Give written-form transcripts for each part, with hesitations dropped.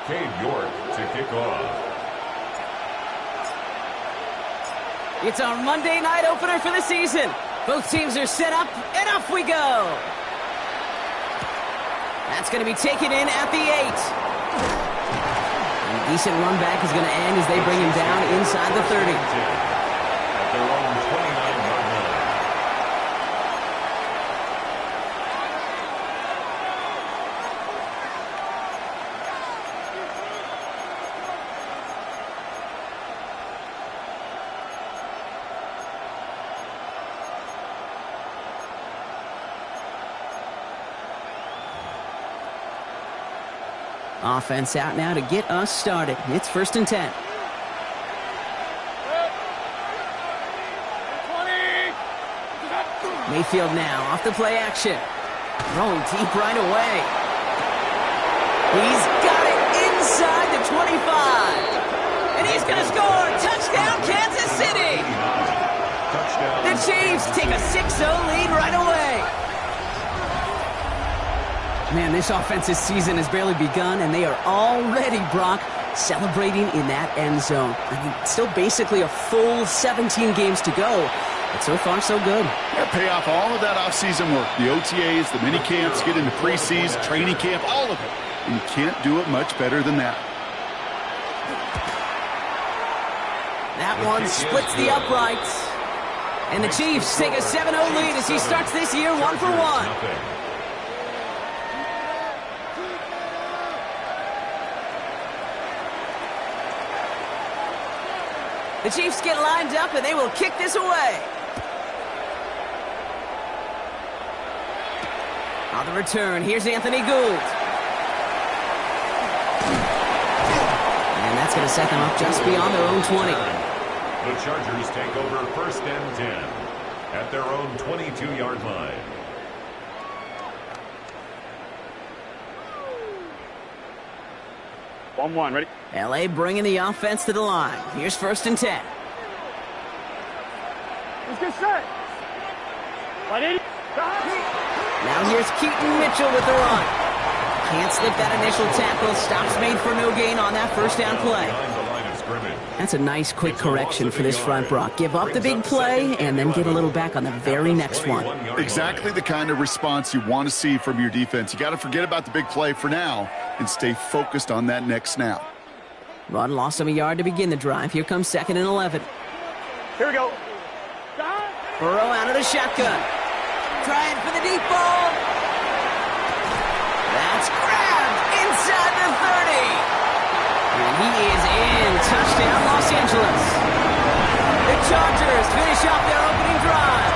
To kick off. It's our Monday night opener for the season. Both teams are set up, and off we go. That's going to be taken in at the 8. And a decent run back is going to end as they bring him down inside the 30. At their own 29-yard line. Offense out now to get us started. It's 1st and 10. Mayfield now off the play action. Throwing deep right away. He's got it inside the 25. And he's going to score. Touchdown, Kansas City. The Chiefs take a 6-0 lead right away. Man, this offensive season has barely begun, and they are already, Brock, celebrating in that end zone. I mean, still basically a full 17 games to go, but so far, so good. Yeah, pay off all of that offseason work. The OTAs, the mini camps, get into preseason, training camp, all of it. And you can't do it much better than that. That one splits the uprights. And the Chiefs take a 7-0 lead as he starts this year 1 for 1. The Chiefs get lined up, and they will kick this away. On the return, here's Anthony Gould. And that's going to set them up just beyond their own 20. The Chargers take over 1st and 10 at their own 22-yard line. One, ready? L.A. bringing the offense to the line. Here's 1st and 10. Let's get set. Now here's Keaton Mitchell with the run. Can't slip that initial tackle. Stops made for no gain on that 1st down play. That's a nice quick correction for this front, Brock. Give up the big play and then get a little back on the very next one. Exactly the kind of response you want to see from your defense. You got to forget about the big play for now and stay focused on that next snap. Run lost him a yard to begin the drive. Here comes 2nd and 11. Here we go. Burrow out of the shotgun. Trying for the deep ball. That's grabbed inside the 30. And he is in. Touchdown, Los Angeles. The Chargers finish off their opening drive.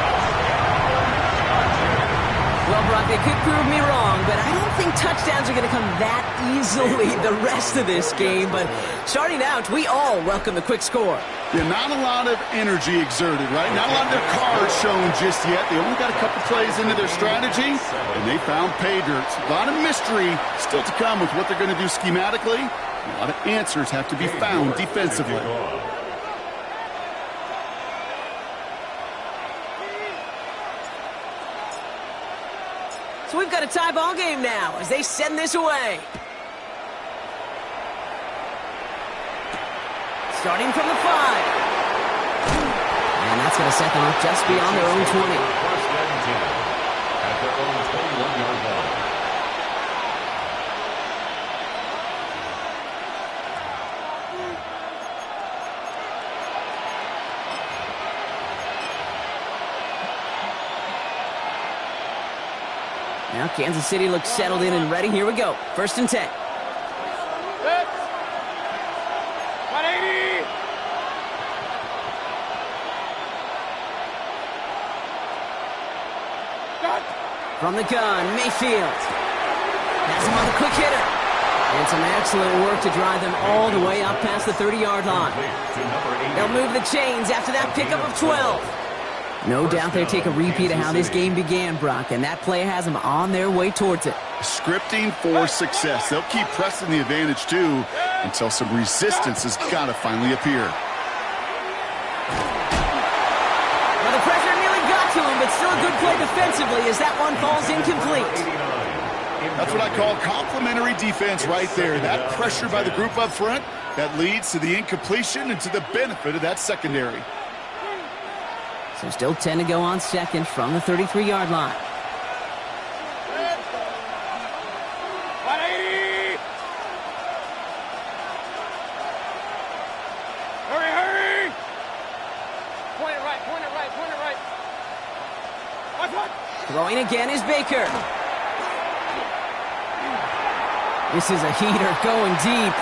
Well, Brock, they could prove me wrong, but I don't think touchdowns are going to come that easily the rest of this game. But starting out, we all welcome the quick score. Yeah, not a lot of energy exerted, right? Not a lot of their cards shown just yet. They only got a couple plays into their strategy, and they found pay dirt. A lot of mystery still to come with what they're going to do schematically. A lot of answers have to be found defensively. So we've got a tie ball game now as they send this away. Starting from the 5. And that's going to set them up just beyond their own 20. 1st and 10 at their own 21-yard line. Now Kansas City looks settled in and ready. Here we go. 1st and 10. 180. From the gun, Mayfield. Has him on the quick hitter. And some excellent work to drive them all the way up past the 30-yard line. They'll move the chains after that pickup of 12. No doubt they take a repeat of how this game began, Brock, and that play has them on their way towards it. Scripting for success. They'll keep pressing the advantage, too, until some resistance has got to finally appear. Well, the pressure nearly got to him, but still a good play defensively as that one falls incomplete. That's what I call complimentary defense right there. That pressure by the group up front, that leads to the incompletion and to the benefit of that secondary. So still 10 to go on second from the 33-yard line. 180! Hurry, hurry! Point it right, point it right, point it right. Watch. Throwing again is Baker. This is a heater going deep.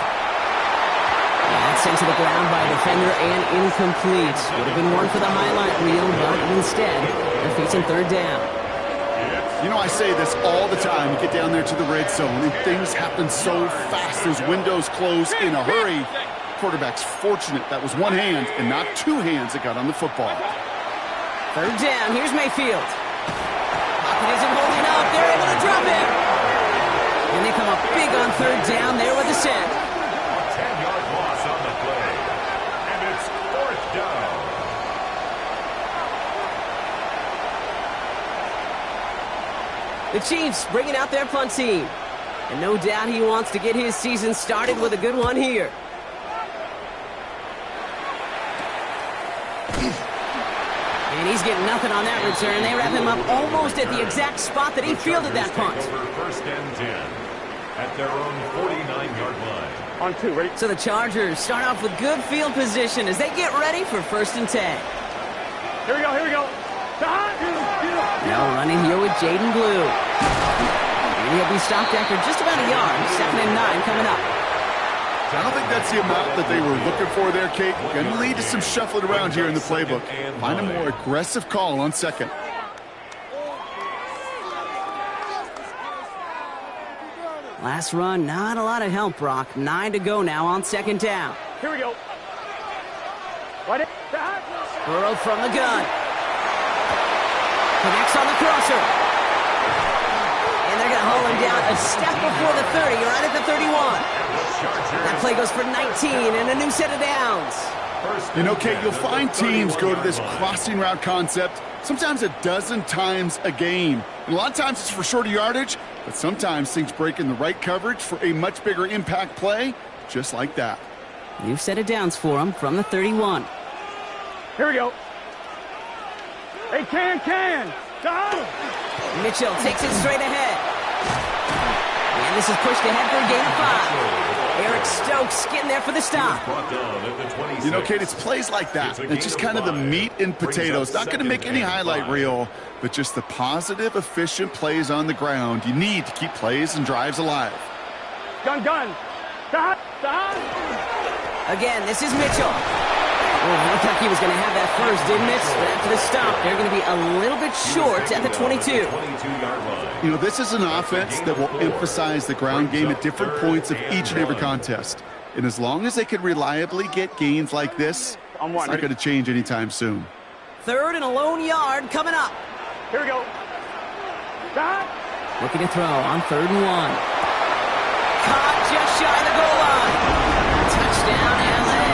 That's sent to the ground by a defender and incomplete. Would have been one for the highlight reel, but instead, they're facing third down. You know, I say this all the time. You get down there to the red zone, and things happen so fast. Those windows close in a hurry. Quarterback's fortunate that was one hand and not two hands that got on the football. Third down, here's Mayfield. Pocket isn't holding up. They're able to drop it. And they come up big on third down there with a send. 10-yard loss on the play. And it's fourth down. The Chiefs bringing out their punt team. And no doubt he wants to get his season started with a good one here. And he's getting nothing on that return. They wrap him up almost at the exact spot that he fielded that punt. First and 10 at their own 49-yard line. On two, ready? So the Chargers start off with good field position as they get ready for first and 10. Here we go, here we go. Now running here with Jaden Blue. And he'll be stopped after just about a yard. 2nd and 9 coming up. I don't think that's the amount that they were looking for there, Kate. Going to lead to some shuffling around here in the playbook. Find a more aggressive call on second. Last run, not a lot of help, Brock. 9 to go now on second down. Here we go. Right it. Burrow from the gun. Connects on the crosser. And they're going to haul him down a step before the 30, right at the 31. That play goes for 19 and a new set of downs. You know, Kate, you'll find teams go to this crossing route concept sometimes a dozen times a game. And a lot of times it's for shorter yardage, but sometimes things break in the right coverage for a much bigger impact play, just like that. New set of downs for him from the 31. Here we go. Hey, can. Mitchell takes it straight ahead. And this is pushed ahead for a gain of 5. Eric Stokes getting there for the stop. You know, Kate, it's plays like that. It's just kind of the meat and potatoes. Not going to make any highlight reel, but just the positive, efficient plays on the ground. You need to keep plays and drives alive. Gun. Again, this is Mitchell. Oh, it looked like he was going to have that first, didn't it? But after the stop, they're going to be a little bit short at the 22. You know, this is an offense that will emphasize the ground game at different points of each and every contest. And as long as they can reliably get gains like this, it's not going to change anytime soon. 3rd and a lone yard coming up. Here we go. Looking to throw on 3rd and 1. Caught just shy of the goal line. Touchdown, L.A.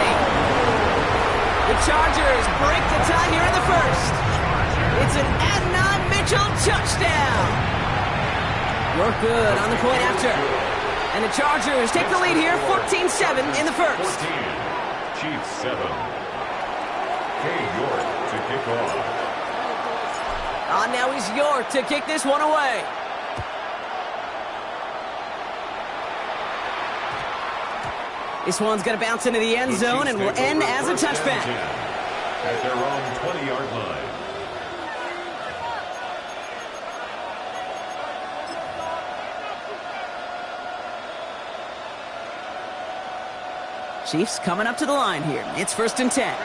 The Chargers break the tie here in the first. It's an Adnan Mitchell touchdown. Work good on the point after. And the Chargers take the lead here, 14-7 in the first. 14, Chiefs 7. Kay York to kick off. Now he's York to kick this one away. This one's going to bounce into the end zone and will end as a touchback. At their own 20-yard line. Chiefs coming up to the line here. It's 1st and 10.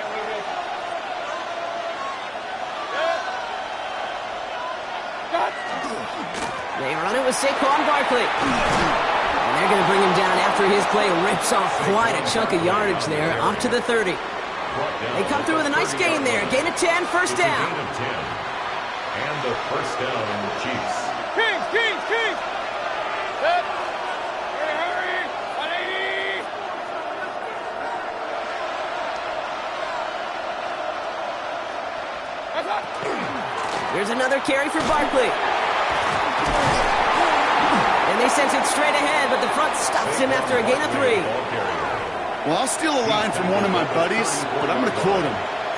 They run it with Saquon Barkley. And they're going to bring him down after his play rips off quite a chunk of yardage there, up to the 30. They come through with a nice gain there. Gain of 10, first down. Gain of 10. And the first down, Chiefs. Kings! Hurry! 180! Here's another carry for Barkley. And And they sent it straight ahead, but the front stops him after a gain of 3. Well, I'll steal a line from one of my buddies, but I'm going to quote him.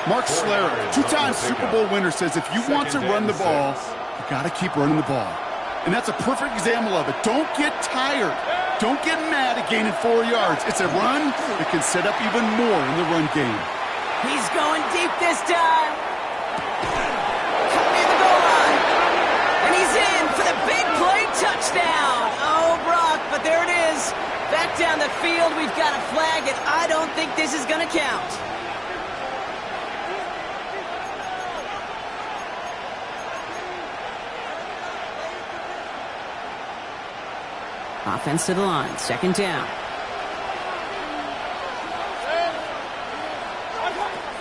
Mark Schlereth, 2-time Super Bowl winner, says if you want to run the ball, you got to keep running the ball. And that's a perfect example of it. Don't get tired. Don't get mad at gaining 4 yards. It's a run that can set up even more in the run game. He's going deep this time. Coming near the goal line. And he's in for the big play touchdown. Oh, Brock, but there it is. Back down the field, we've got a flag, and I don't think this is going to count. Offense to the line, second down.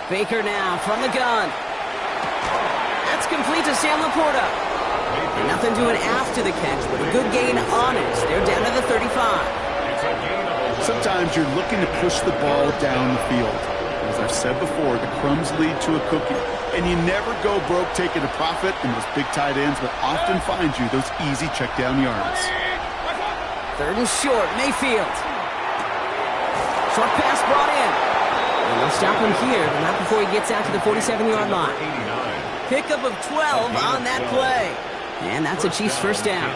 Baker now from the gun. That's complete to Sam Laporta. And nothing doing after the catch, but a good gain on it. They're down to the 35. Sometimes you're looking to push the ball down the field. As I've said before, the crumbs lead to a cookie. And you never go broke taking a profit, and those big tight ends will often find you those easy check down yards. Third and short, Mayfield. Short pass brought in. And they'll stop him here, but not before he gets out to the 47-yard line. Pickup of 12 on that play. And that's a Chiefs first down.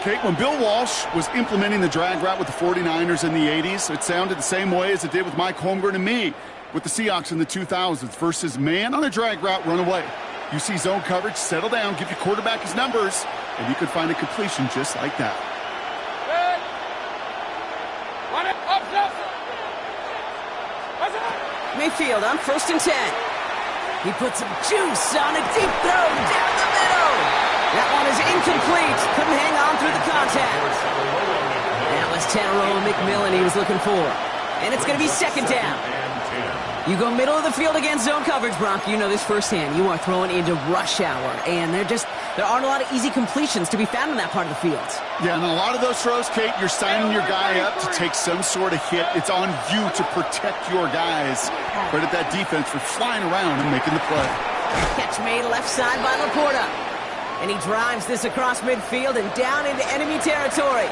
Kate, when Bill Walsh was implementing the drag route with the 49ers in the 80s, it sounded the same way as it did with Mike Holmgren and me with the Seahawks in the 2000s versus man on a drag route, run away. You see zone coverage, settle down, give your quarterback his numbers, and you could find a completion just like that. Mayfield on 1st and 10. He puts some juice on a deep throw down the middle. That one is incomplete. Couldn't hang on through the contact. That was Tyrone McMillan he was looking for. And it's going to be second down. You go middle of the field against zone coverage, Brock. You know this firsthand. You are throwing into rush hour. And there aren't a lot of easy completions to be found in that part of the field. Yeah, and a lot of those throws, Kate, you're signing your guy up to take some sort of hit. It's on you to protect your guys. Credit that defense for flying around and making the play. Catch made left side by Laporta. And he drives this across midfield and down into enemy territory.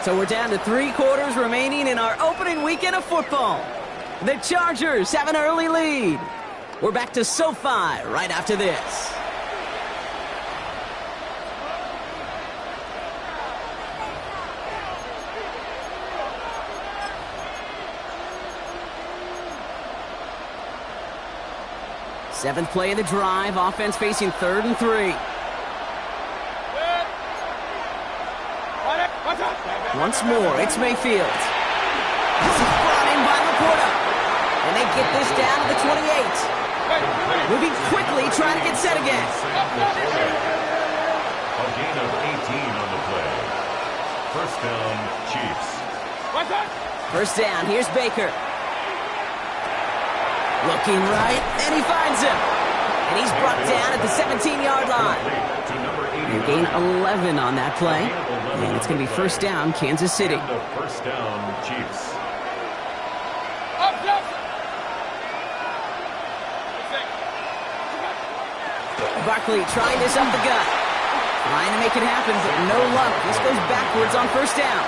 So we're down to 3 quarters remaining in our opening weekend of football. The Chargers have an early lead. We're back to SoFi right after this. Seventh play of the drive, offense facing 3rd and 3. Once more, it's Mayfield. This is brought in by Laporta. And they get this down to the 28. Moving quickly, trying to get set again. A gain of 18 on the play. First down, Chiefs. First down, here's Baker. Looking right, and he finds him. And he's brought down at the 17-yard line. And gain 11 on that play. And it's going to be first down, Kansas City. First down, Chiefs. Barkley trying this up the gut. Trying to make it happen, but no luck. This goes backwards on first down.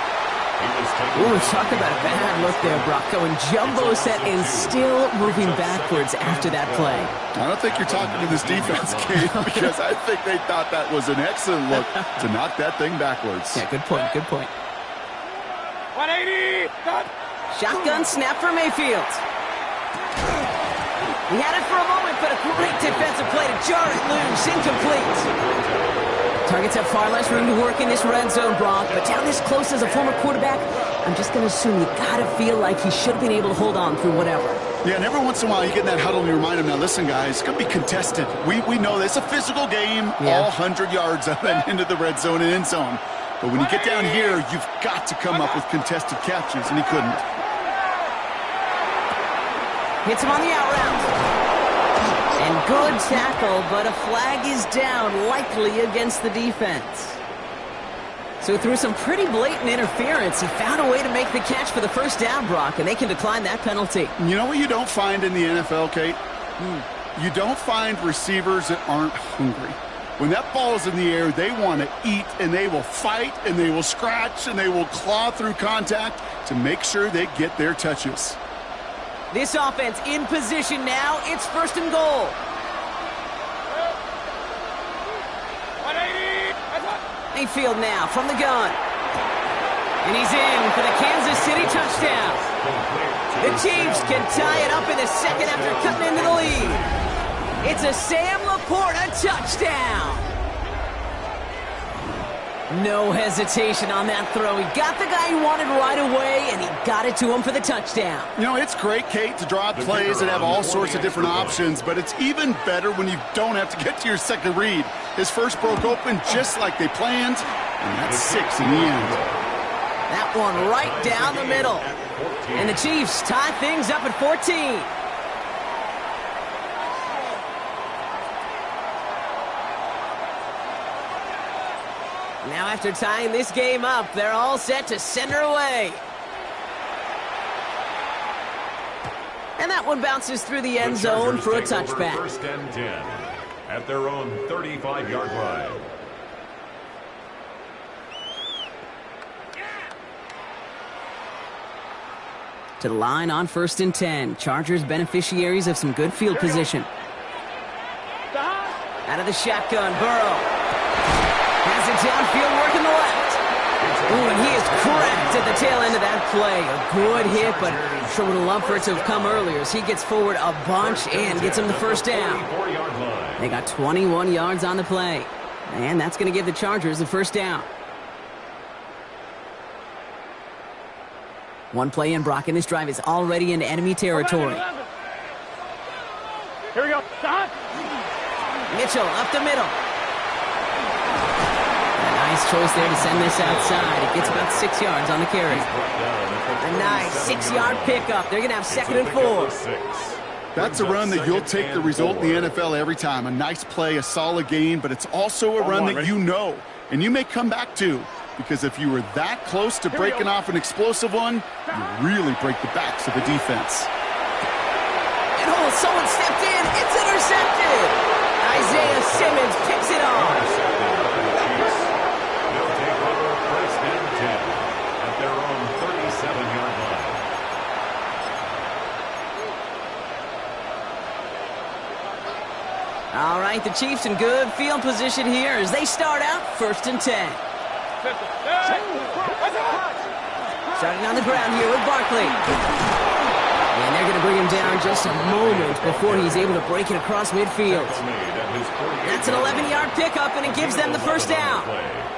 Ooh, talk about a bad look there, Brock. Going jumbo set and still moving backwards after that play. I don't think you're talking to this defense, Kate, because I think they thought that was an excellent look to knock that thing backwards. Yeah, good point, good point. 180! Cut! Shotgun snap for Mayfield. He had it for a moment, but a great defensive play to jar it loose. Incomplete. Targets have far less room to work in this red zone, Brock, but down this close as a former quarterback, I'm just going to assume you got to feel like he should have been able to hold on through whatever. Yeah, and every once in a while you get in that huddle and you remind him, now listen, guys, it's going to be contested. We know this. It's a physical game, all 100 yards up and into the red zone and end zone. But when you get down here, you've got to come up with contested catches, and he couldn't. Hits him on the out route. And good tackle, but a flag is down, likely against the defense. So through some pretty blatant interference, he found a way to make the catch for the first down, Brock, and they can decline that penalty. You know what you don't find in the NFL, Kate? You don't find receivers that aren't hungry. When that ball's in the air, they want to eat, and they will fight, and they will scratch, and they will claw through contact to make sure they get their touches. This offense in position now. It's 1st and goal. Mayfield now from the gun. And he's in for the Kansas City touchdown. The Chiefs can tie it up in the second after cutting into the lead. It's a Sam Laporta touchdown. No hesitation on that throw. He got the guy he wanted right away, and he got it to him for the touchdown. You know, it's great, Kate, to draw plays and have all sorts of different options, but it's even better when you don't have to get to your second read. His first broke open just like they planned, and that's 6 in the end. That one right down the middle. And the Chiefs tie things up at 14. Now after tying this game up, they're all set to send her away. And that one bounces through the end zone for a touchback. 1st and 10 at their own 35-yard line. To the line on 1st and 10. Chargers beneficiaries of some good field position. Out of the shotgun, Burrow. Has it downfield, working the left. Ooh, and he is cracked at the tail end of that play. A good hit, but sure would have loved for it to have come earlier as he gets forward a bunch and gets him the first down. They got 21 yards on the play. And that's going to give the Chargers the first down. One play in, Brock, and this drive is already into enemy territory. Here we go. Mitchell up the middle. Nice choice there to send this outside. It gets about 6 yards on the carry. A nice 6-yard pickup. They're going to have 2nd and 4. That's a run that you'll take the result in the NFL every time. A nice play, a solid gain, but it's also a run that you know, and you may come back to. Because if you were that close to breaking off an explosive one, you really break the backs of the defense. And someone stepped in. It's intercepted. Isaiah Simmons picks it off. They'll take over 1st and 10 at their own 37-yard line. All right, the Chiefs in good field position here as they start out 1st and 10. Starting on the ground here with Barkley. And they're going to bring him down just a moment before he's able to break it across midfield. That's an 11-yard pickup, and it gives them the first down.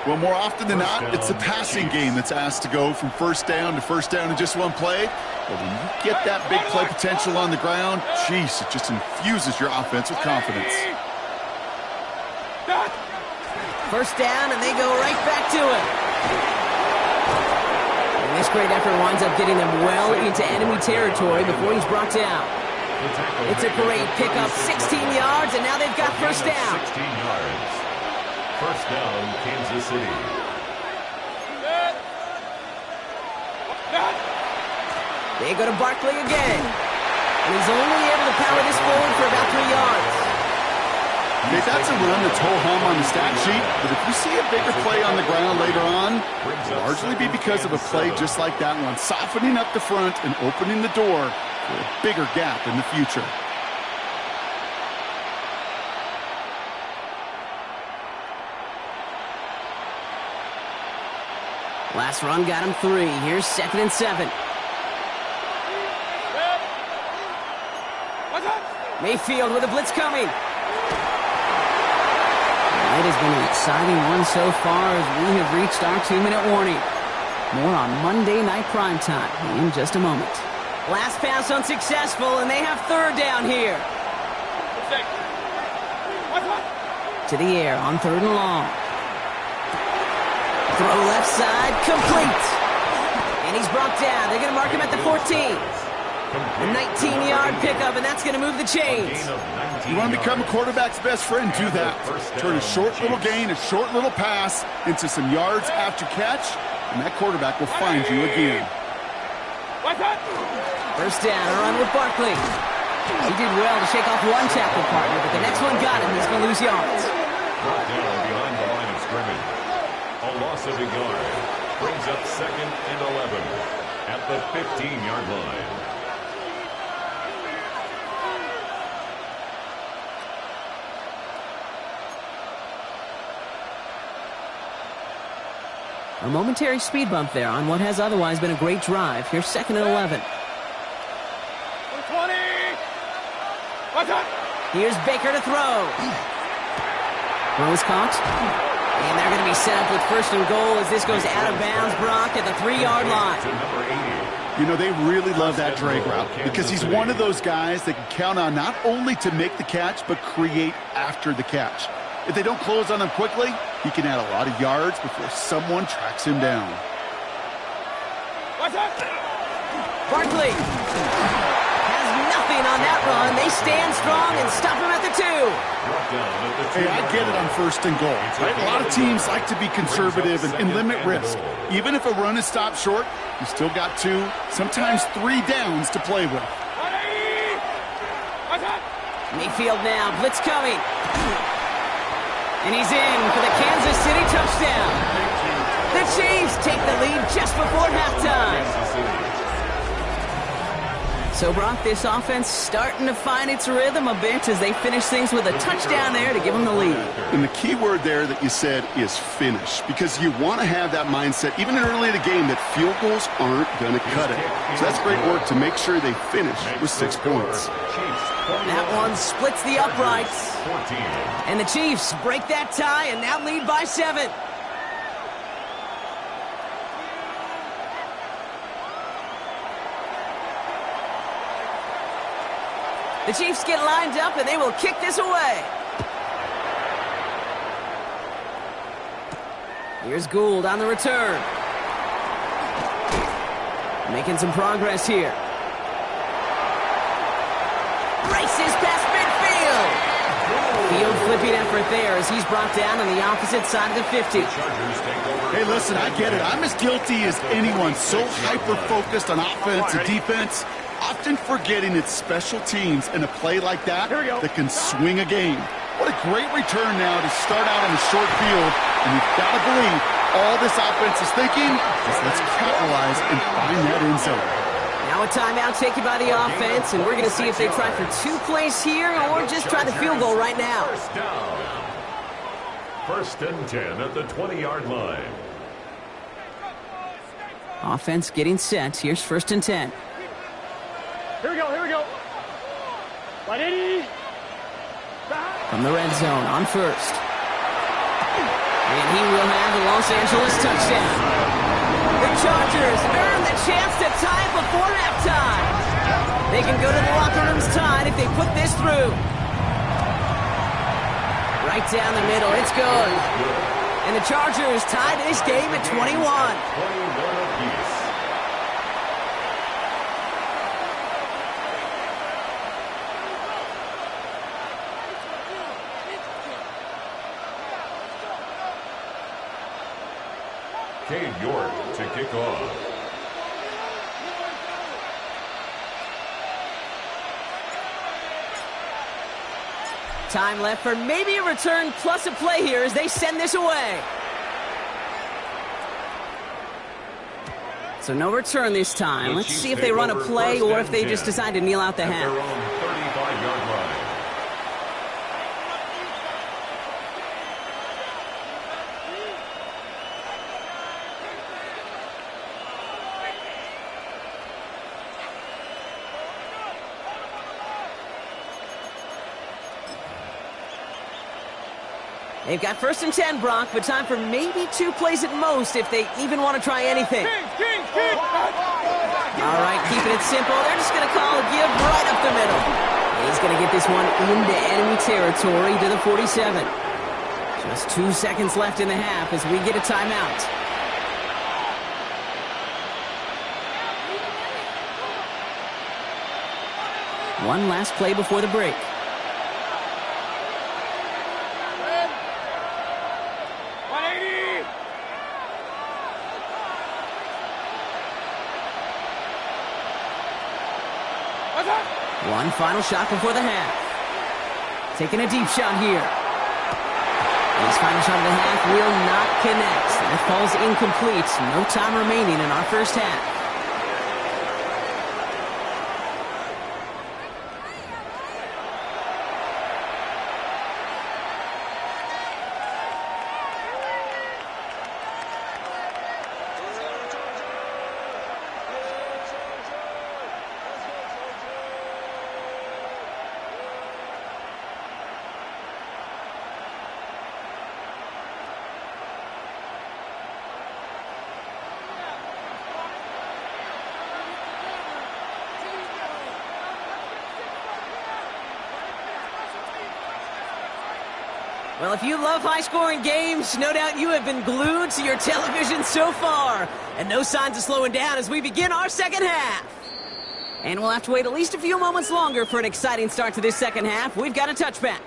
Well, more often than not, it's the passing game that's asked to go from first down to first down in just one play. But when you get that big play potential on the ground, geez, it just infuses your offense with confidence. First down, and they go right back to it. And this great effort winds up getting them well into enemy territory before he's brought down. It's a great pickup, 16 yards, and now they've got first down. 16 yards. First down, Kansas City. They go to Barkley again. And he's only able to power this forward for about 3 yards. Okay, that's a run that's ho-hum on the stat sheet, but if you see a bigger play on the ground later on, it'll largely be because of a play just like that one, softening up the front and opening the door for a bigger gap in the future. Last run got him 3. Here's 2nd and 7. Mayfield with a blitz coming. It has been an exciting one so far as we have reached our 2-minute warning. More on Monday Night Primetime in just a moment. Last pass unsuccessful, and they have 3rd down here. To the air on 3rd and long. Throw left side, complete. And he's brought down. They're going to mark him at the 14. A 19-yard pickup, and that's going to move the chains. You want to become a quarterback's best friend? Do that. Turn a short little gain, a short little pass into some yards after catch, and that quarterback will find you again. First down, a run with Barkley. He did well to shake off one tackle partner, but the next one got him. He's going to lose yards. brought down behind the line of scrimmage. A loss of a yard brings up 2nd and 11 at the 15-yard line. A momentary speed bump there on what has otherwise been a great drive. Here's 2nd and 11. 20. Here's Baker to throw. Throw is caught. And they're going to be set up with 1st and goal as this goes out of bounds, Brock, at the 3-yard line. You know, they really love that drag route because he's one of those guys that can count on not only to make the catch, but create after the catch. If they don't close on him quickly, he can add a lot of yards before someone tracks him down. Barkley has nothing on that run. They stand strong and stop him at the 2. Hey, I get it on 1st and goal. Right? A lot of teams like to be conservative and limit risk. Even if a run is stopped short, you still got 2, sometimes 3 downs to play with. Mayfield now, blitz coming. And he's in for the Kansas City touchdown. The Chiefs take the lead just before halftime. So, Brock, this offense starting to find its rhythm a bit as they finish things with a touchdown there to give them the lead. And the key word there that you said is finish, because you want to have that mindset, even early in the game, that field goals aren't going to cut it. So that's great work to make sure they finish with 6 points. That one splits the uprights. And the Chiefs break that tie and now lead by 7. The Chiefs get lined up and they will kick this away. Here's Gould on the return. Making some progress here. Races past midfield. Field flipping effort there as he's brought down on the opposite side of the 50. Hey, listen, I get it. I'm as guilty as anyone. So hyper-focused on offense and defense, often forgetting it's special teams in a play like that that can swing a game. What a great return now to start out on a short field. And you've got to believe all this offense is thinking is let's capitalize and find that end zone. Now a timeout taken by the offense, and we're going to see if they try for 2 plays here or just try the field goal right now. First and 10 at the 20-yard line. Offense getting set. Here's 1st and 10. Here we go. 180. From the red zone on 1st. And he will have the Los Angeles touchdown. The Chargers earn the chance to tie it before halftime. They can go to the locker rooms tied if they put this through. Right down the middle, it's good. And the Chargers tie this game at 21. 21 apiece. Cade York to kick off. Time left for maybe a return plus a play here as they send this away. So no return this time. Let's see if they run a play or if they just decide to kneel out the half. Their own 35-yard line. They've got 1st and 10, Brock, but time for maybe 2 plays at most if they even want to try anything. All right, keeping it simple. They're just going to call a give right up the middle. He's going to get this one into enemy territory to the 47. Just 2 seconds left in the half as we get a timeout. One last play before the break. One final shot before the half. Taking a deep shot here. His final shot of the half will not connect. That falls incomplete. No time remaining in our first half. Well, if you love high-scoring games, no doubt you have been glued to your television so far. And no signs of slowing down as we begin our second half. And we'll have to wait at least a few moments longer for an exciting start to this second half. We've got a touchback.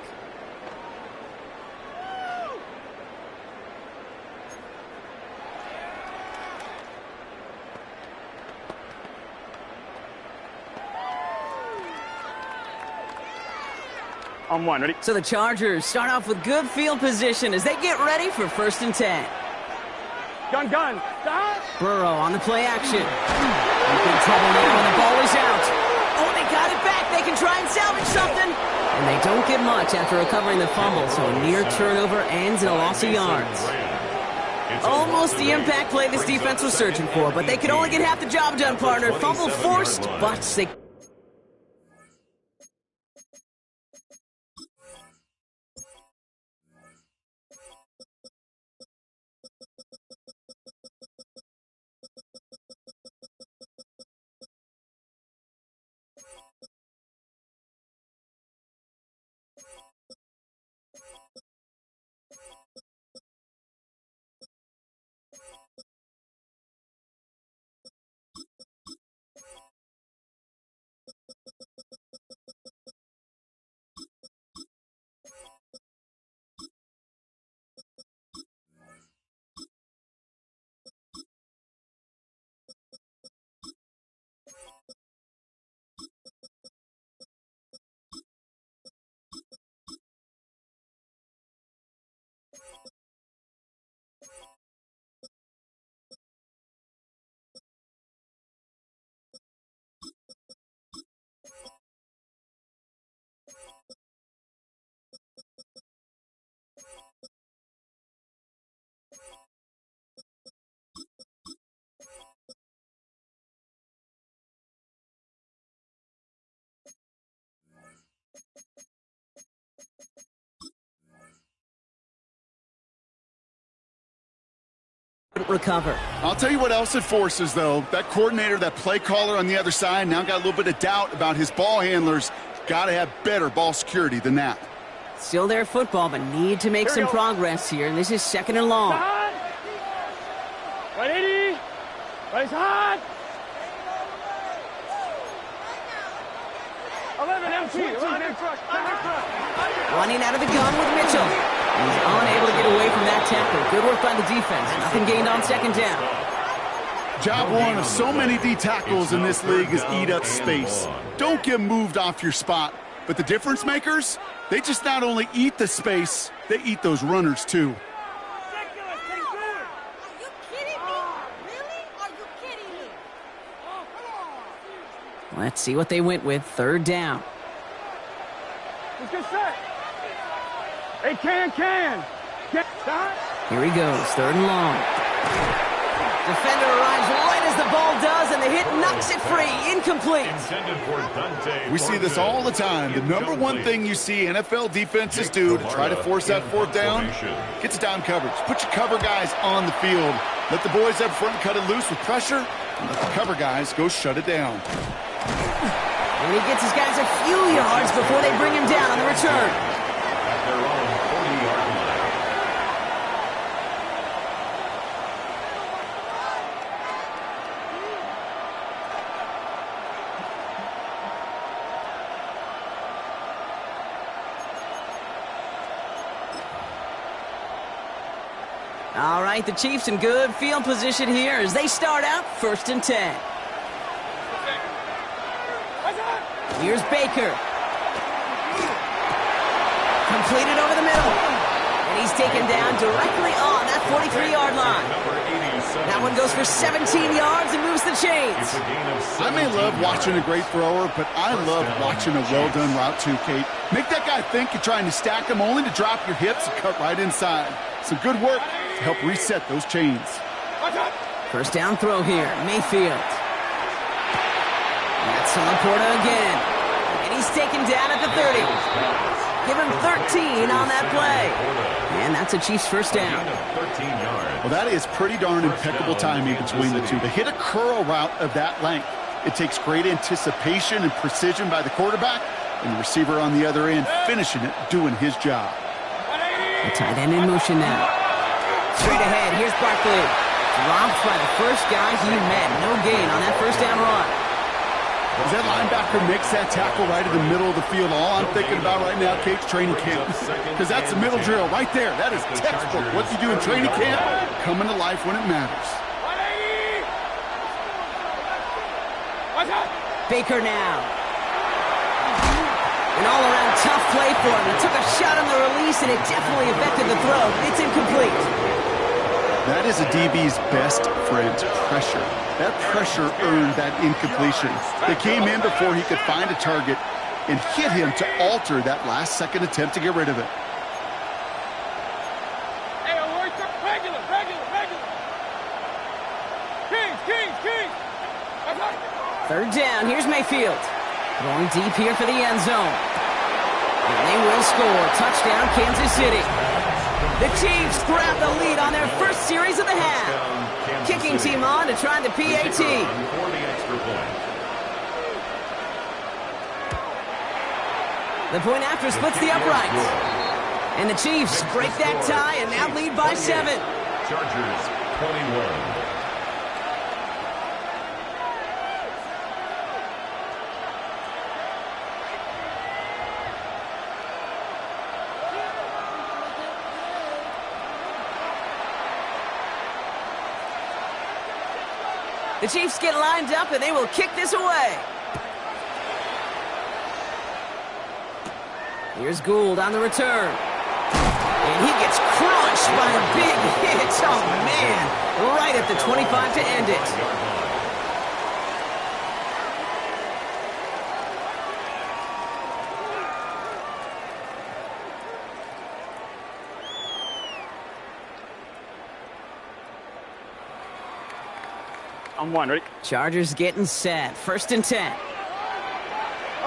On one, ready? So the Chargers start off with good field position as they get ready for 1st and 10. Gun. Burrow on the play action. In big trouble now when the ball is out. Oh, they got it back. They can try and salvage something. And they don't get much after recovering the fumble, so a near turnover ends in a loss of yards. Almost the impact play this defense was searching for, but they could only get half the job done, partner. Fumble forced, but they... recover. I'll tell you what else it forces, though. That coordinator, that play caller on the other side, now got a little bit of doubt about his ball handlers. Got to have better ball security than that. Still their football, but need to make some progress here. And this is 2nd and long. 180. Right side. 11 MT. Running out of the gun with Mitchell. He's unable to get away from that tackle. Good work by the defense. Nothing gained on 2nd down. Job one of so many D tackles in this league is eat up space. Don't get moved off your spot. But the difference makers, they just not only eat the space, they eat those runners too. Are you kidding me? Really? Are you kidding me? Oh, come on. Let's see what they went with. 3rd down. Let's get set. Hey, can. Get start. Here he goes. 3rd and long. Defender arrives right as the ball does, and the hit knocks it free. Incomplete. We see this all the time. The number one thing you see NFL defenses do to try to force that 4th down, get to down coverage. Put your cover guys on the field. Let the boys up front cut it loose with pressure, and let the cover guys go shut it down. And he gets his guys a few yards before they bring him down on the return. At their own 40-yard line. All right, the Chiefs in good field position here as they start out 1st and 10. Here's Baker. Completed over the middle. And he's taken down directly on that 43-yard line. That one goes for 17 yards and moves the chains. I may love watching a great thrower, but I love watching a well-done route too, Kate. Make that guy think you're trying to stack him only to drop your hips and cut right inside. Some good work to help reset those chains. First down throw here, Mayfield. That's on Porta again. And he's taken down at the 30. Give him 13 on that play. And that's a Chiefs first down. Well, that is pretty darn impeccable timing between the two. To hit a curl route of that length, it takes great anticipation and precision by the quarterback, and the receiver on the other end finishing it, doing his job. The tight end in motion now. Straight ahead, here's Barkley. Dropped by the first guy he met. No gain on that first down run. As that linebacker makes that tackle right in the middle of the field, all I'm thinking about right now, Kate's training camp. Because that's the middle drill right there. That is textbook. What you do in training camp, coming to life when it matters. Baker now. An all-around tough play for him. He took a shot on the release, and it definitely affected the throw. It's incomplete. That is a DB's best friend, pressure. That pressure earned that incompletion. They came in before he could find a target and hit him to alter that last-second attempt to get rid of it. Hey, regular. Kings. Third down. Here's Mayfield. Going deep here for the end zone. And they will score. Touchdown, Kansas City. The Chiefs grab the lead on their first series of the half. Kicking team on to try the PAT. The point after splits the uprights. And the Chiefs break that tie and now lead by 7. Chargers 21. The Chiefs get lined up, and they will kick this away. Here's Gould on the return. And he gets crushed by a big hit. Oh, man. Right at the 25 to end it. I'm one, ready? Chargers getting set. First and 10.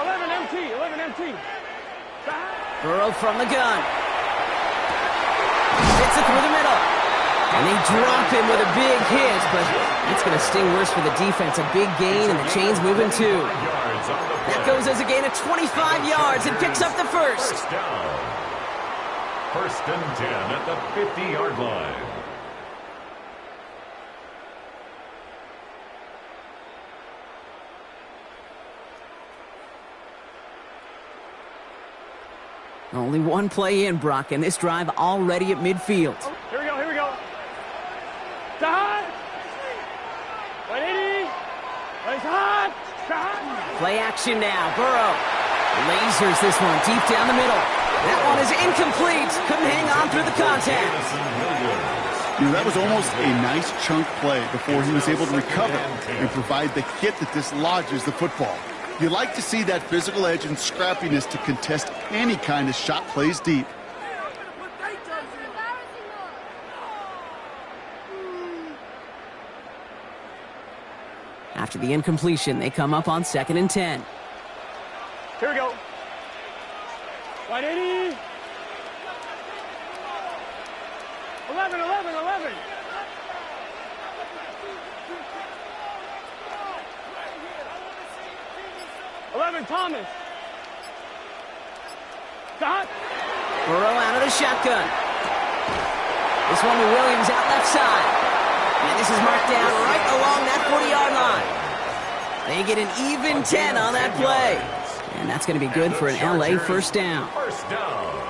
11 MT. Burrow from the gun. Hits it through the middle. And they drop him with a big hit, but that's going to sting worse for the defense. A big gain, and the chain's moving too. That goes as a gain of 25 yards and picks up the first. First and 10 at the 50-yard line. Only one play in, Brock, and this drive already at midfield. Here we go. Hot. 180. Hot. Play action now. Burrow lasers this one deep down the middle. That one is incomplete. Couldn't hang on through the contact. You know, that was almost a nice chunk play before he was able to recover and provide the hit that dislodges the football. You like to see that physical edge and scrappiness to contest any kind of shot plays deep. After the incompletion, they come up on 2nd and 10. Here we go. 180. 11. 11, Thomas. Dot. Burrow out of the shotgun. This one to Williams out left side. And this is marked down right along that 40-yard line. They get an even 10 on that play. And that's going to be good for an LA first down.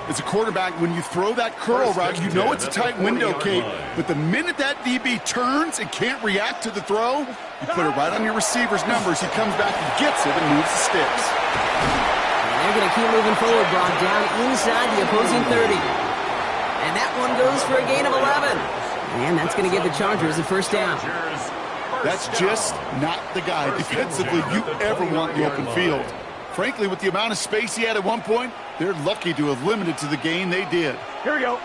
As a quarterback, when you throw that curl route, you know it's a tight window, Kate. But the minute that DB turns and can't react to the throw, you put it right on your receiver's numbers. He comes back and gets it and moves the sticks. And they're going to keep moving forward, Brock, down inside the opposing 30. And that one goes for a gain of 11. And that's going to give the Chargers a first down. That's just not the guy defensively you ever want in the open field. Frankly, with the amount of space he had at one point, they're lucky to have limited to the gain they did. Here we go.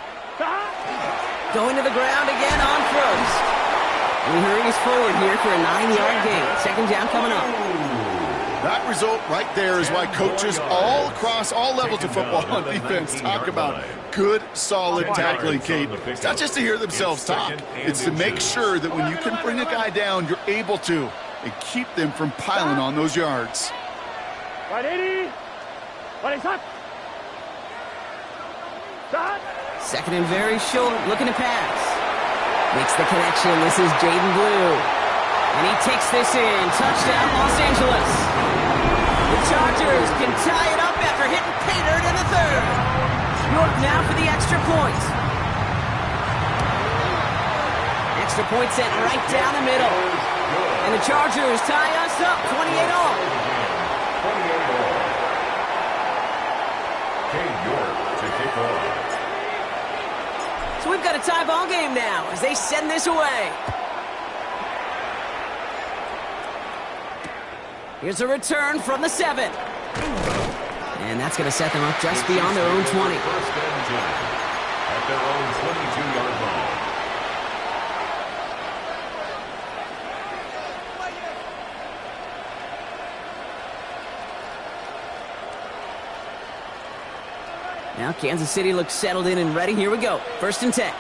Going to the ground again on first. And he hurries forward here for a 9-yard gain. Second down coming up. That result right there is why coaches all across all levels of football on defense talk about good, solid tackling, Kate. It's not just to hear themselves talk. It's to make sure that when you can bring a guy down, you're able to, and keep them from piling on those yards. 180. 180. Stop. Second and very short, looking to pass. Makes the connection. This is Jaden Blue. And he takes this in. Touchdown, Los Angeles. The Chargers can tie it up after hitting pay dirt in the third. York now for the extra point. Extra point sent right down the middle. And the Chargers tie us up 28 all. 28 all. Cade York to kick off. So we've got a tie ball game now as they send this away. Here's a return from the 7. And that's going to set them up just beyond their own 20. First and 10 at their own 22-yard line. Now Kansas City looks settled in and ready. Here we go. First and 10.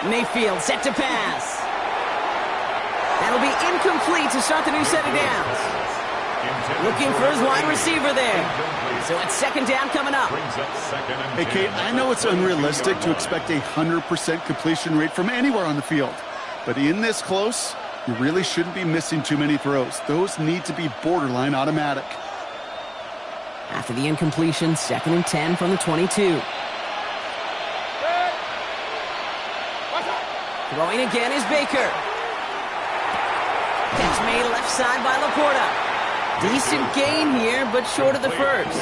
Mayfield set to pass. That'll be incomplete to start the new set of downs. Looking for his wide receiver there. So it's second down coming up. Hey, Kate, I know it's unrealistic to expect a 100% completion rate from anywhere on the field. But in this close, you really shouldn't be missing too many throws. Those need to be borderline automatic. After the incompletion, second and 10 from the 22. Throwing again is Baker. Catch made left side by Laporta. Decent gain here, but short of the first.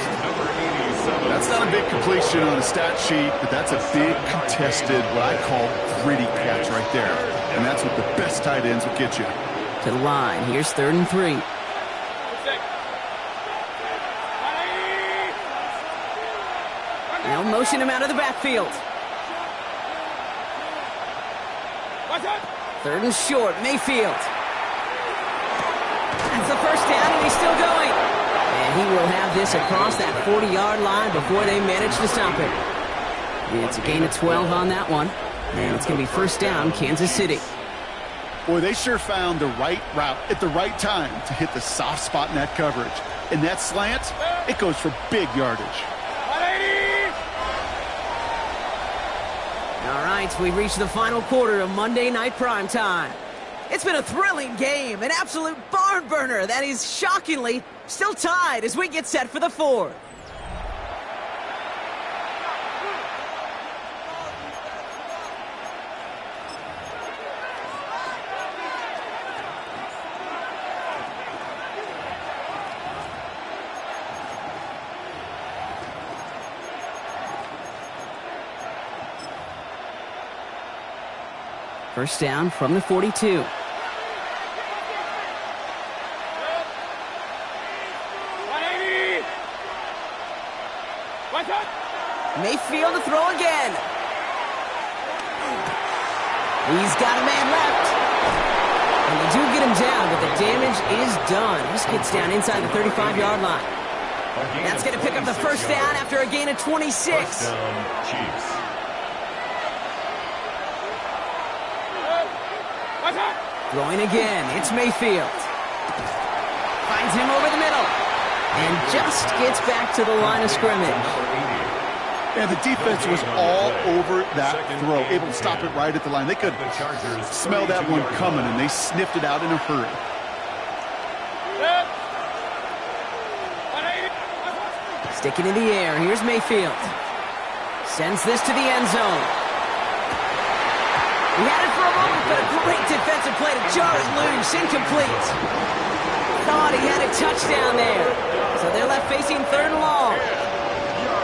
That's not a big completion on a stat sheet, but that's a big contested, what I call gritty catch right there. And that's what the best tight ends will get you. To the line. Here's third and 3. They'll motion him out of the backfield. Third and short. Mayfield. That's the first down, and he's still going. And he will have this across that 40-yard line before they manage to stop him. It's a gain of 12 on that one. And it's going to be first down, Kansas City. Boy, they sure found the right route at the right time to hit the soft spot in that coverage. And that slant, it goes for big yardage. All right, we've reached the final quarter of Monday Night Primetime. It's been a thrilling game, an absolute barn burner that is shockingly still tied as we get set for the fourth. First down from the 42. Mayfield to throw again. He's got a man left. And they do get him down, but the damage is done. This gets down inside the 35-yard line. That's going to pick up the first down after a gain of 26. First down, Chiefs. Throwing again, it's Mayfield. Finds him over the middle. And just gets back to the line of scrimmage. And the defense was all over that throw, able to stop it right at the line. They could smell that one coming, and they sniffed it out in a hurry. Sticking in the air, here's Mayfield. Sends this to the end zone. He had it for a moment, but a great defensive play to jar it loose. Incomplete. Thought he had a touchdown there. So they're left facing 3rd and long.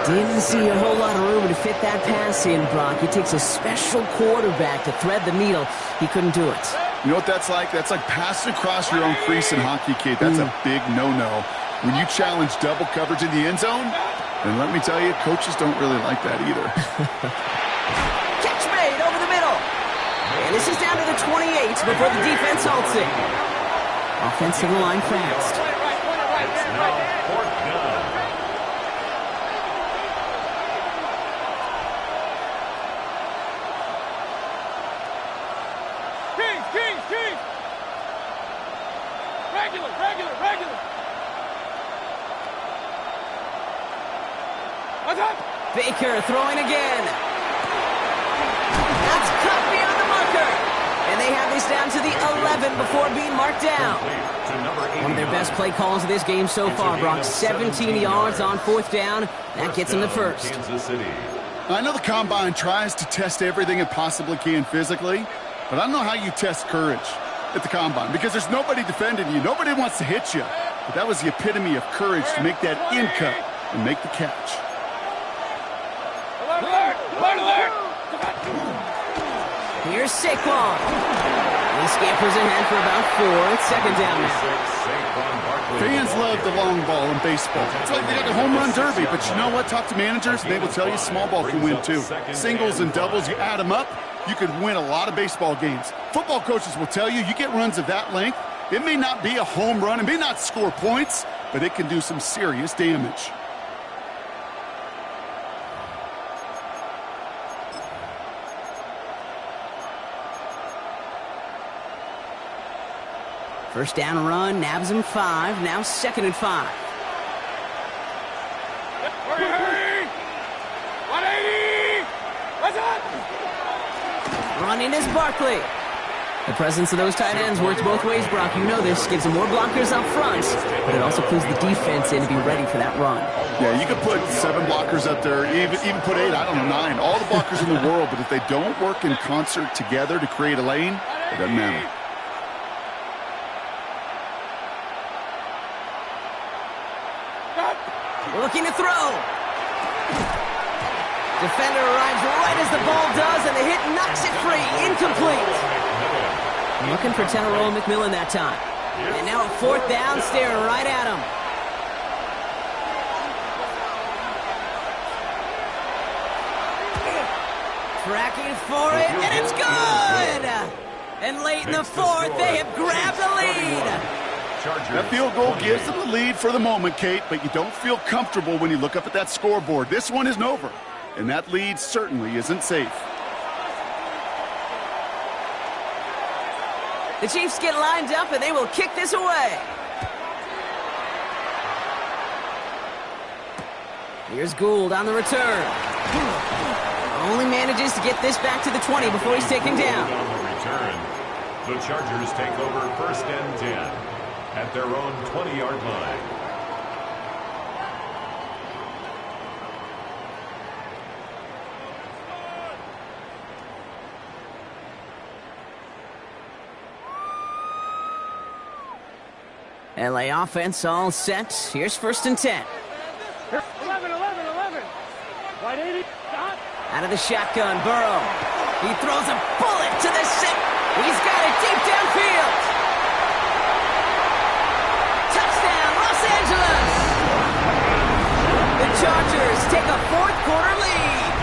Didn't see a whole lot of room to fit that pass in, Brock. It takes a special quarterback to thread the needle. He couldn't do it. You know what that's like? That's like passing across your own crease in hockey, kid. That's a big no-no. When you challenge double coverage in the end zone, and let me tell you, coaches don't really like that either. Catch made over the middle. And this is down to the 28 before the defense halts it. Offense to the line fast. It's now 4th down. Kings! Regular! What's up? Baker throwing again. That's cut beyond the marker. And they have this down to the 11 before being marked down. One of their best play calls of this game so far, Brock. 17 yards on 4th down. That gets them the first. Kansas City. I know the Combine tries to test everything it possibly can physically, but I don't know how you test courage at the Combine because there's nobody defending you. Nobody wants to hit you. But that was the epitome of courage to make that in cut and make the catch. Alert! Here's Saquon. He scampers ahead for about 4. It's 2nd down now. Fans love the long ball in baseball. It's like they got a home run derby, but you know what? Talk to managers, and they will tell you small ball can win too. Singles and doubles, you add them up, you could win a lot of baseball games. Football coaches will tell you, you get runs of that length, it may not be a home run, it may not score points, but it can do some serious damage. First down run, nabs him 5. Now 2nd and 5. Hurry! 180! What's up? Running is Barkley. The presence of those tight ends works both ways, Brock. You know this. Gives them more blockers up front, but it also clues the defense in to be ready for that run. Yeah, you could put 7 blockers up there, even put 8, I don't know, 9. All the blockers in the world, but if they don't work in concert together to create a lane, it doesn't matter. Looking to throw. Defender arrives right as the ball does, and the hit knocks it free. Incomplete. Looking for Teneroa McMillan that time. And now a 4th down, staring right at him. Tracking for it, and it's good! And late in the 4th, they have grabbed the lead. That field goal gives them the lead for the moment, Kate, but you don't feel comfortable when you look up at that scoreboard. This one isn't over, and that lead certainly isn't safe. The Chiefs get lined up, and they will kick this away. Here's Gould on the return. Only manages to get this back to the 20 before he's taken down. On the return, the Chargers take over 1st and 10. At their own 20-yard line. LA offense all set. Here's 1st and 10. 11. 180. Stop. Out of the shotgun, Burrow. He throws a bullet to the set. He's got it deep downfield. The Chargers take a 4th quarter lead.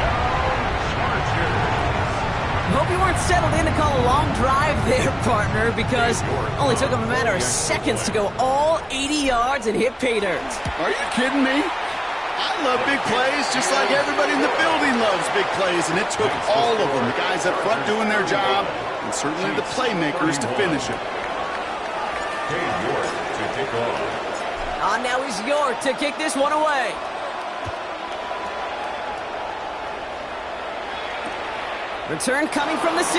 Hope you weren't settled in to call a long drive there, partner, because it only took them a matter of seconds to go all 80 yards and hit pay dirt. Are you kidding me? I love big plays just like everybody in the building loves big plays, and it took all of them, the guys up front doing their job, and certainly the playmakers to finish it. Dave York to kick off. Now is York to kick this one away. Return coming from the 6.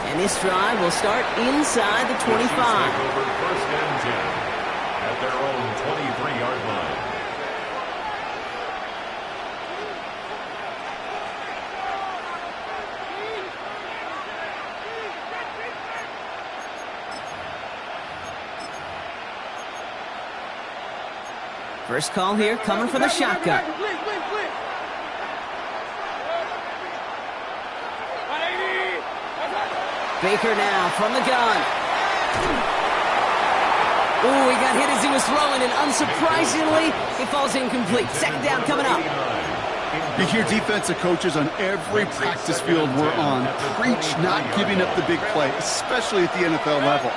And this drive will start inside the 25. Over 1st and 10 at their own 23-yard line. First call here coming from the shotgun. Baker now from the gun. Ooh, he got hit as he was throwing, and unsurprisingly, he falls incomplete. Second down coming up. You hear defensive coaches on every practice field we're on preach not giving up the big play, especially at the NFL level.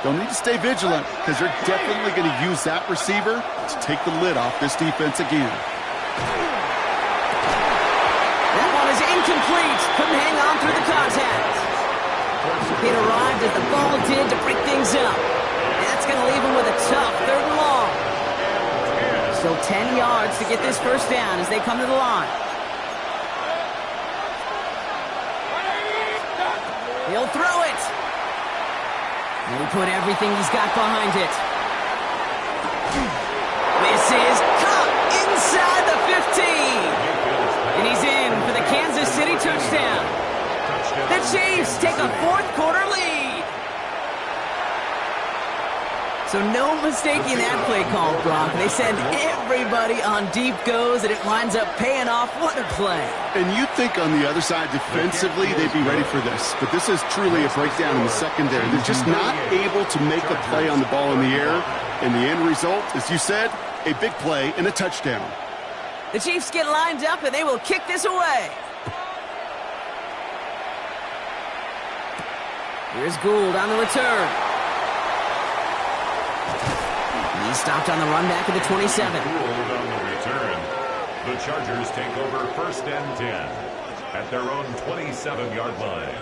They'll need to stay vigilant because they're definitely going to use that receiver to take the lid off this defense again. That one is incomplete. Couldn't hang on through the contact. It arrived as the ball did to break things up. That's going to leave him with a tough 3rd and long. Still 10 yards to get this first down as they come to the line. He'll throw it. And he put everything he's got behind it. This is caught inside the 15. And he's in for the Kansas City touchdown. The Chiefs take a 4th quarter lead. So no mistaking that play call, Brock. They send everybody on deep goes, and it winds up paying off. What a play. And you'd think on the other side, defensively, they'd be ready for this. But this is truly a breakdown in the secondary. They're just not able to make a play on the ball in the air. And the end result, as you said, a big play and a touchdown. The Chiefs get lined up, and they will kick this away. Here's Gould on the return. He's stopped on the run back at the 27. Gould on the return. The Chargers take over 1st and 10 at their own 27-yard line.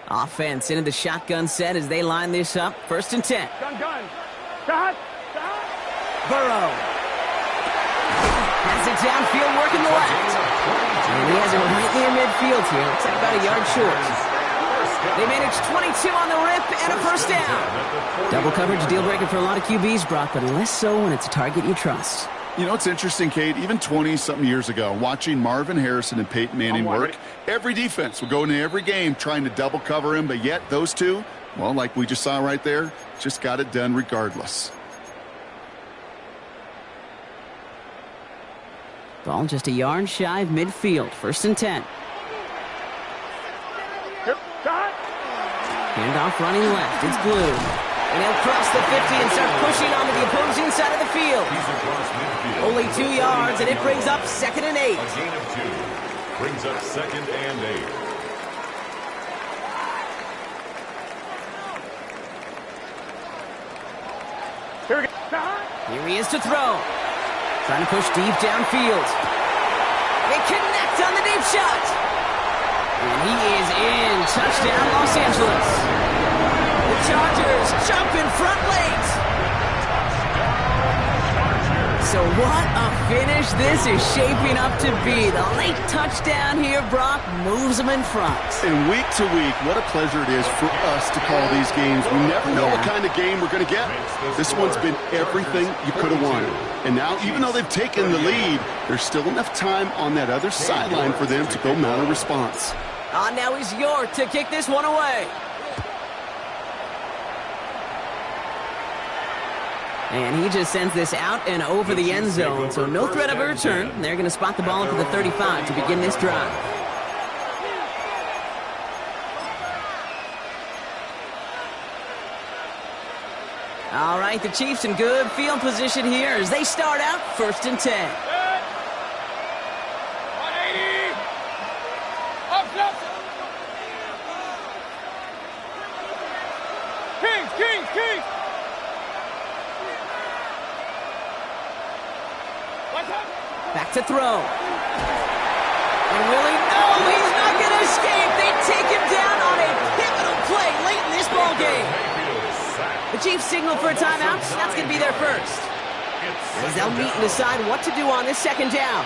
Offense into the shotgun set as they line this up. 1st and 10. Gun. Burrow. Has it downfield, working the left. And he has it right near midfield here. Looks like about a yard short. They managed 22 on the rip and a first down. Double coverage deal breaker for a lot of QBs, Brock, but less so when it's a target you trust. You know, it's interesting, Kate, even 20-something years ago, watching Marvin Harrison and Peyton Manning work, every defense will go into every game trying to double cover him, but yet those two, well, like we just saw right there, just got it done regardless. Ball just a yard shy of midfield. 1st and 10. Handoff running left. It's Blue. And he'll cross the 50 and start pushing onto the opposing side of the field. Only 2 yards, and it brings up 2nd and 8. A gain of 2. Brings up 2nd and 8. Here he is to throw. Trying to push deep downfield. They connect on the deep shot. And he is in. Touchdown, Los Angeles. The Chargers jump in front late. So what a finish this is shaping up to be. The late touchdown here, Brock, moves them in front. And week to week, what a pleasure it is for us to call these games. We never know what kind of game we're going to get. This one's been everything you could have wanted. And now, even though they've taken the lead, there's still enough time on that other sideline for them to go mount a response. Now he's York to kick this one away. And he just sends this out and over the end zone, so no threat of a return. They're going to spot the ball up to the 35 to begin this drive. All right, the Chiefs in good field position here as they start out 1st and 10. 180. Up. Kings. Back to throw. And Willie, no, he's not going to escape. They take him down on a pivotal play late in this ball game. The Chiefs signal for a timeout. That's going to be their first. As they'll meet and decide what to do on this 2nd down.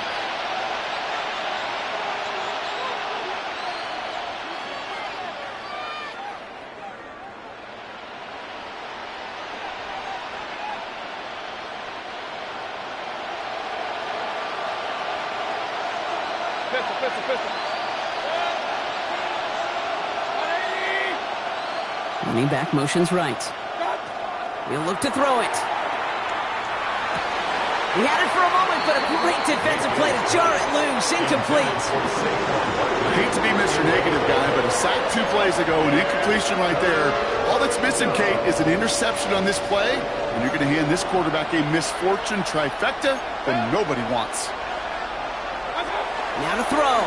Pistol. Running back motions right. He'll look to throw it. He had it for a moment, but a great defensive play to jar it loose. Incomplete. I hate to be Mr. Negative guy, but a sack 2 plays ago, an incompletion right there. All that's missing, Kate, is an interception on this play, and you're going to hand this quarterback a misfortune trifecta that nobody wants. Now to throw.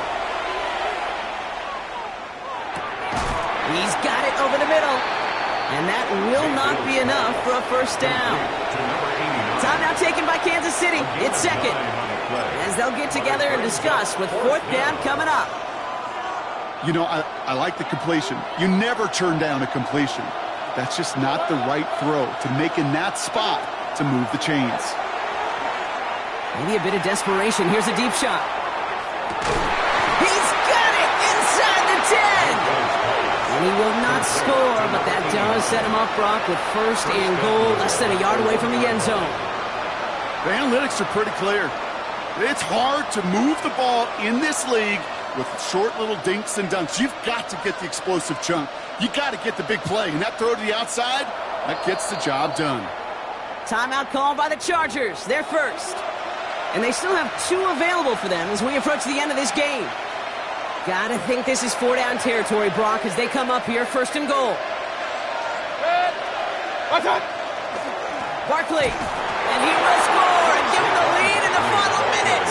He's got it over the middle. And that will not be enough for a first down. Timeout taken by Kansas City. It's second. As they'll get together and discuss with fourth down coming up. You know, I like the completion. You never turn down a completion. That's just not the right throw to make in that spot to move the chains. Maybe a bit of desperation. Here's a deep shot. He's got it inside the 10. And he will not score, but that does set him up, Brock, with first and goal, less than a yard away from the end zone. The analytics are pretty clear. It's hard to move the ball in this league with short little dinks and dunks. You've got to get the explosive chunk. You got to get the big play. And that throw to the outside, that gets the job done. Timeout called by the Chargers. They're first. And they still have 2 available for them as we approach the end of this game. Gotta think this is 4-down territory, Brock, as they come up here, first and goal. Barkley, and he will score and give them the lead in the final minute.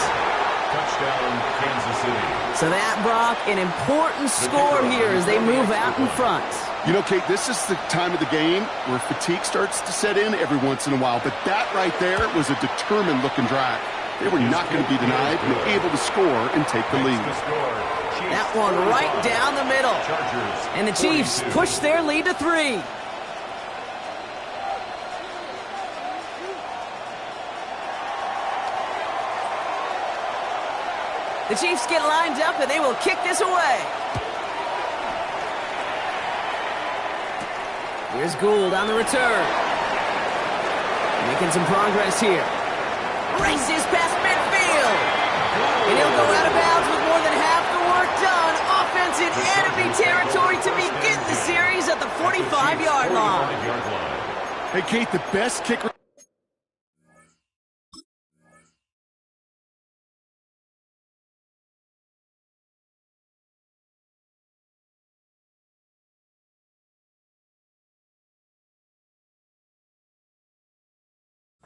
Touchdown, Kansas City. So that, Brock, an important score here as they move out in front. You know, Kate, this is the time of the game where fatigue starts to set in every once in a while, but that right there was a determined-looking drive. They were not going to be denied and able to score and take the lead. That one right down the middle. And the Chiefs push their lead to 3. The Chiefs get lined up and they will kick this away. Here's Gould on the return. Making some progress here. Races past midfield. And he'll go out of bounds with more than half the work done. Offense in enemy territory to begin the series at the 45-yard line. Hey, Kate, the best kicker.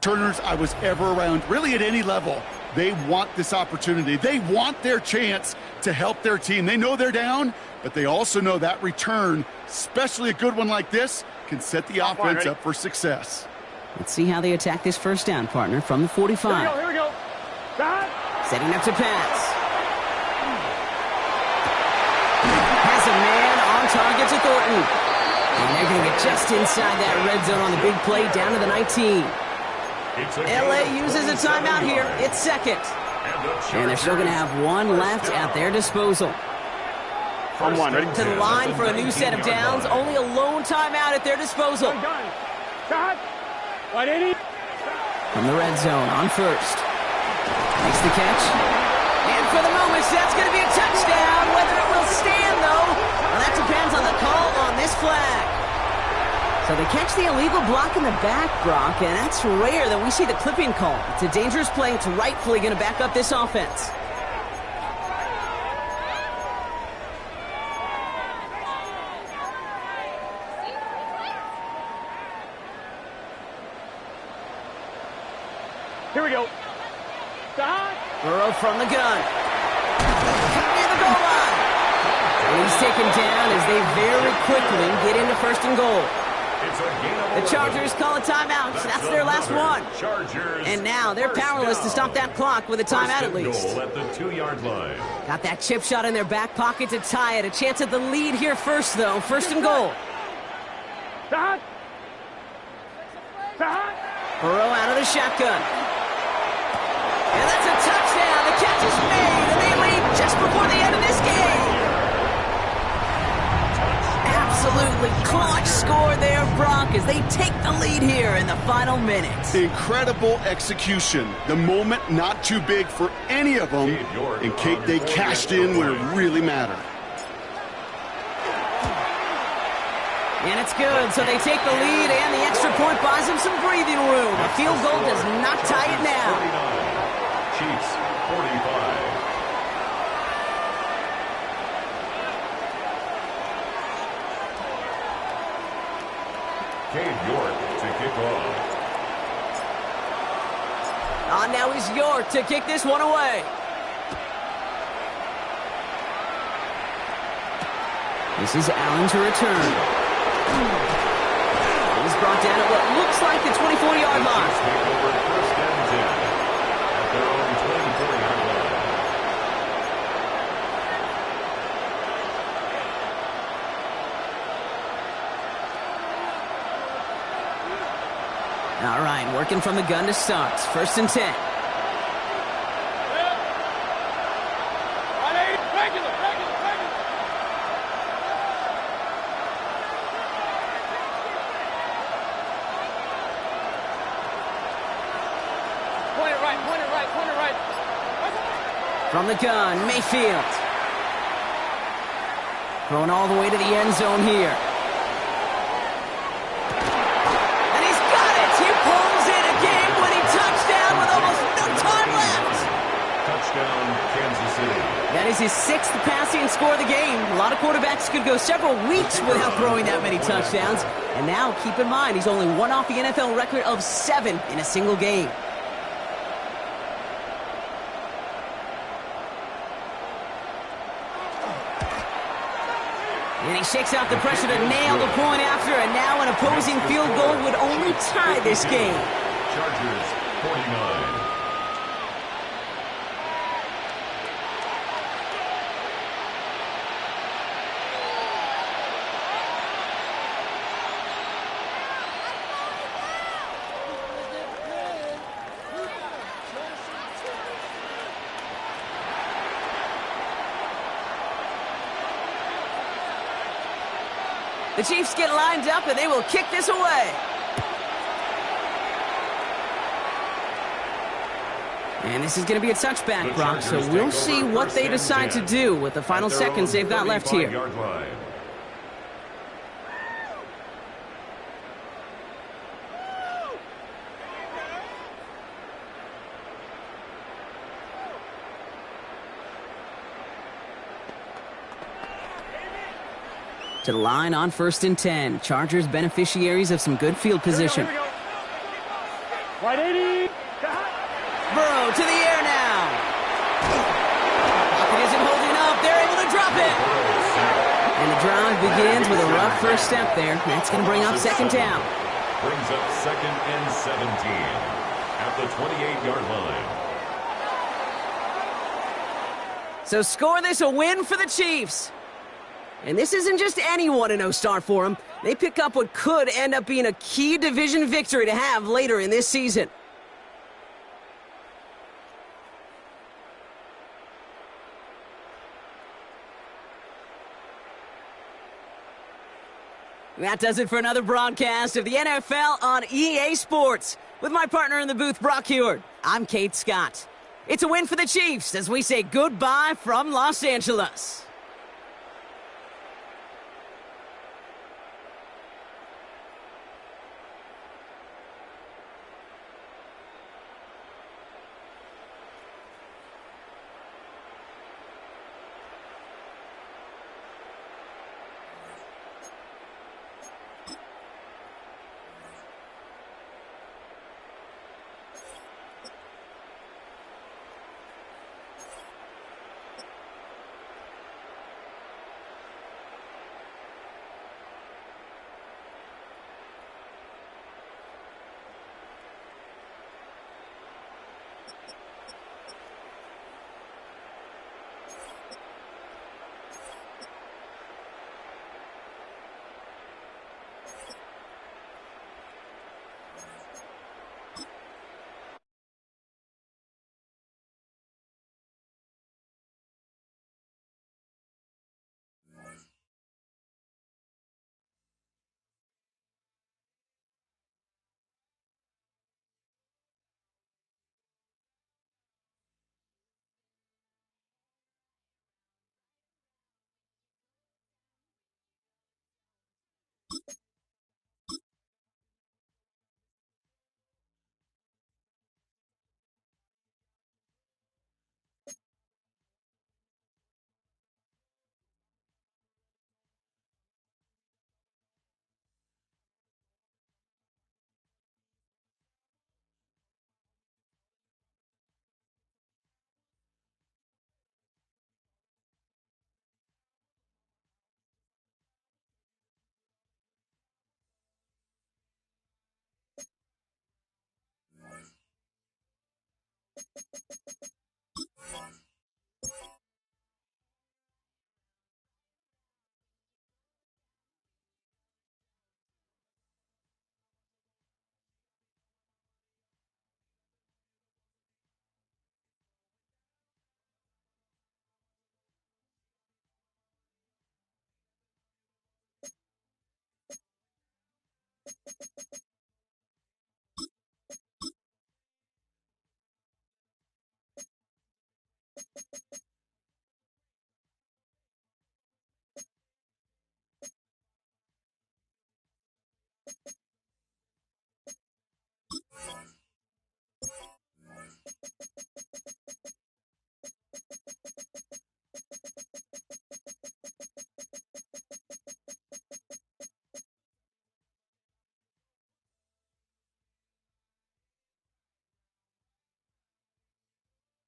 Turners I was ever around, really at any level. They want this opportunity. They want their chance to help their team. They know they're down, but they also know that return, especially a good one like this, can set the offense up for success. Let's see how they attack this first down, partner, from the 45. Here we go. Setting up to pass. Has a man on target to Thornton. And they're going to get just inside that red zone on the big play down to the 19. LA uses a timeout here. It's second. And they're still going to have 1 left at their disposal. On 1, ready? To the line for a new set of downs. Only a lone timeout at their disposal. From the red zone on first. Makes the catch. And for the moment, that's going to be a touchdown. Whether it will stand, though, well, that depends on the call on this flag. So they catch the illegal block in the back, Brock, and that's rare that we see the clipping call. It's a dangerous play. It's rightfully going to back up this offense. Here we go. Burrow from the gun. Near the goal line. And he's taken down as they very quickly get into first and goal. The Chargers call a timeout. That's their last one. And now they're powerless to stop that clock with a timeout at least. At the 2-yard line. Got that chip shot in their back pocket to tie it. A chance at the lead here first, though. First and goal. Burrow out of the shotgun. And that's a touchdown. The catch is made, and they lead just before the end of this game. Absolutely clutch score there, Brock, as they take the lead here in the final minutes. Incredible execution. The moment not too big for any of them. And Kate, they cashed in where it really mattered. And it's good, so they take the lead, and the extra point buys them some breathing room. A field goal does not tie it now. 49. Chiefs, 45. Cade York to kick off. Now is York to kick this one away. This is Allen to return. He's brought down at what looks like the 24-yard line. Take over first and 10 at their own 24-yard line. All right, working from the gun to start. First and 10. From the gun, Mayfield. Throwing all the way to the end zone here. And he's got it! He pulls in a game-winning touchdown with almost no time left! Touchdown, Kansas City. That is his 6th passing score of the game. A lot of quarterbacks could go several weeks without throwing that many touchdowns. And now, keep in mind, he's only one off the NFL record of 7 in a single game. And he shakes out the pressure to nail the point after, and now an opposing field goal would only tie this game. Chargers, 49. The Chiefs get lined up, and they will kick this away. And this is going to be a touchback, Brock, so we'll see what they decide to do with the final seconds they've got left here. To the line on first and 10. Chargers beneficiaries of some good field position. Right 80. Burrow to the air now. Pocket isn't holding up. They're able to drop it. And the drive begins with a rough first step there. That's going to bring up second down. Brings up second and 17 at the 28-yard line. So score this a win for the Chiefs. And this isn't just any 1-0 start for them. They pick up what could end up being a key division victory to have later in this season. That does it for another broadcast of the NFL on EA Sports. With my partner in the booth, Brock Heward, I'm Kate Scott. It's a win for the Chiefs as we say goodbye from Los Angeles.